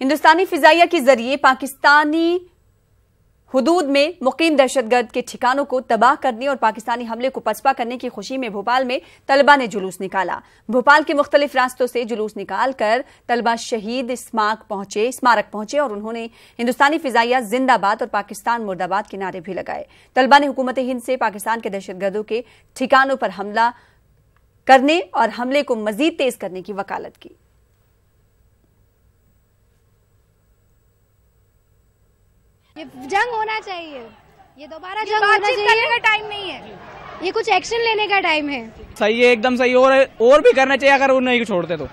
हिंदुस्तानी फिजाइया के जरिए पाकिस्तानी हुदूद में मुकीम दहशतगर्द के ठिकानों को तबाह करने और पाकिस्तानी हमले को पसपा करने की खुशी में भोपाल में तलबा ने जुलूस निकाला। भोपाल के मुख्तलिफ रास्तों से जुलूस निकालकर तलबा शहीद स्मारक पहुंचे और उन्होंने हिंदुस्तानी फिजाइया जिंदाबाद और पाकिस्तान मुर्दाबाद के नारे भी लगाए। तलबा ने हुकूमत हिंद से पाकिस्तान के दहशतगर्दों के ठिकानों पर हमला करने और हमले को मजीद तेज करने की वकालत की। ये जंग होना चाहिए, ये दोबारा जंग होना चाहिए। करने का टाइम नहीं है, ये कुछ एक्शन लेने का टाइम है। सही है, एकदम सही। और भी करना चाहिए अगर वो नहीं छोड़ते तो।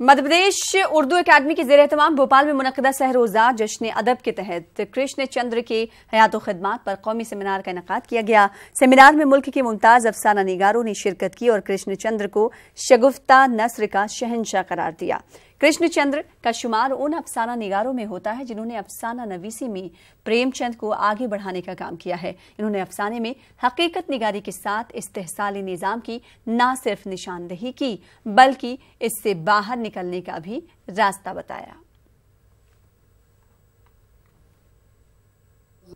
मध्य प्रदेश उर्दू अकादमी के ज़ेर-ए-एहतमाम भोपाल में मुनक़दा सहरोज़ा जश्न अदब के तहत कृष्ण चंद्र के हयात व खिदमात पर कौमी सेमिनार का इनेकाद किया गया। सेमिनार में मुल्क के मुमताज़ अफसाना निगारों ने शिरकत की और कृष्ण चंद्र को शगुफ्ता नस्र का शहंशाह करार दिया। कृष्ण चंद्र का शुमार उन अफसाना निगारों में होता है जिन्होंने अफसाना नवीसी में प्रेमचंद को आगे बढ़ाने का काम किया है। इन्होंने अफसाने में हकीकत निगारी के साथ इस्तेहसाली निज़ाम की न सिर्फ निशानदेही की बल्कि इससे बाहर निकलने का भी रास्ता बताया।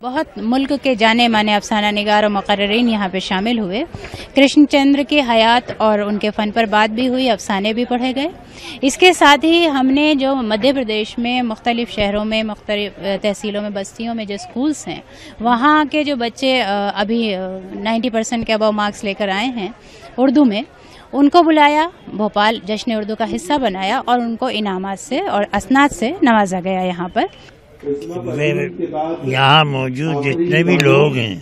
बहुत मुल्क के जाने माने अफसाना निगार और मुकर्रिरीन यहाँ पे शामिल हुए। कृष्णचंद्र की हयात और उनके फ़न पर बात भी हुई, अफसाने भी पढ़े गए। इसके साथ ही हमने जो मध्य प्रदेश में मुख्तलिफ शहरों में, मुख्तलिफ तहसीलों में, बस्तियों में जो स्कूल्स हैं, वहाँ के जो बच्चे अभी 90% के अबव मार्क्स लेकर आए हैं उर्दू में, उनको बुलाया, भोपाल जश्न उर्दू का हिस्सा बनाया और उनको इनामात से और असनाद से नवाजा गया। यहाँ पर यहाँ मौजूद जितने भी लोग हैं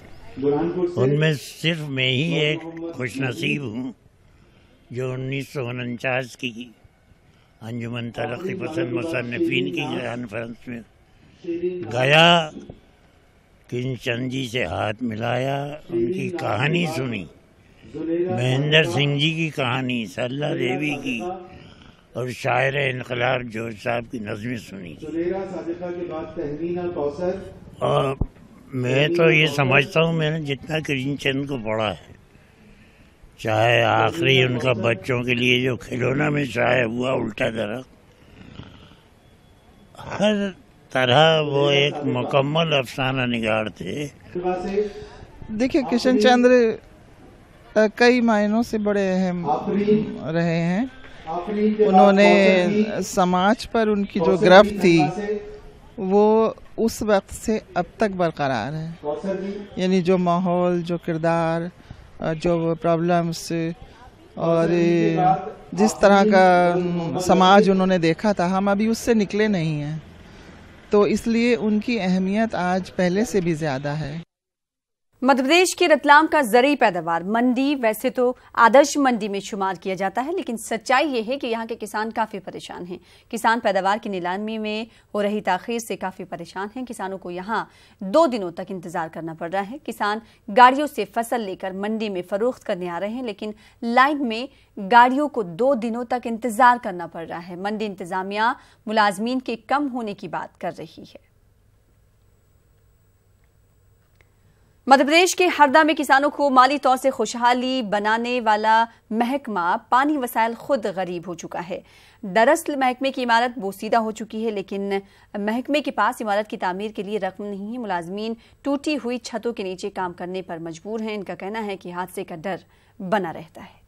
उनमें सिर्फ मैं ही एक खुशनसीब हूँ जो 1949 की अंजुमन तरक्की पसंद मुसन्निफीन की कॉन्फ्रेंस में गया, किशनचंद जी से हाथ मिलाया, उनकी कहानी सुनी, महेंद्र सिंह जी की कहानी, सरला देवी की और शायर इनकलाब जोश साहब की नज़में सुनी। और मैं तो ये समझता हूँ मैंने जितना कृष्णचंद को पढ़ा है, चाहे आखिरी उनका बच्चों के लिए जो खिलौना में शाये हुआ उल्टा दरख्त, हर तरह वो एक मुकम्मल अफसाना निगार थे। देखिए, कृष्णचंद्र कई मायनों से बड़े अहम रहे हैं। उन्होंने समाज पर उनकी जो गिरफ्त थी वो उस वक्त से अब तक बरकरार है। यानी जो माहौल, जो किरदार, जो प्रॉब्लम्स और जिस तरह का समाज उन्होंने देखा था, हम अभी उससे निकले नहीं हैं, तो इसलिए उनकी अहमियत आज पहले से भी ज़्यादा है। मध्य प्रदेश के रतलाम का ज़रूरी पैदावार मंडी वैसे तो आदर्श मंडी में शुमार किया जाता है, लेकिन सच्चाई ये है कि यहाँ के किसान काफ़ी परेशान हैं। किसान पैदावार की नीलामी में हो रही ताख़ीर से काफ़ी परेशान हैं। किसानों को यहाँ 2 दिनों तक इंतज़ार करना पड़ रहा है। किसान गाड़ियों से फसल लेकर मंडी में फ़रोख्त करने आ रहे हैं, लेकिन लाइन में गाड़ियों को 2 दिनों तक इंतज़ार करना पड़ रहा है। मंडी इंतज़ामिया मुलाजमीन के कम होने की बात कर रही है। मध्य प्रदेश के हरदा में किसानों को माली तौर से खुशहाली बनाने वाला महकमा पानी वसाइल खुद गरीब हो चुका है। दरअसल महकमे की इमारत बोसीदा हो चुकी है, लेकिन महकमे के पास इमारत की तामीर के लिए रकम नहीं है। मुलाजमीन टूटी हुई छतों के नीचे काम करने पर मजबूर हैं। इनका कहना है कि हादसे का डर बना रहता है।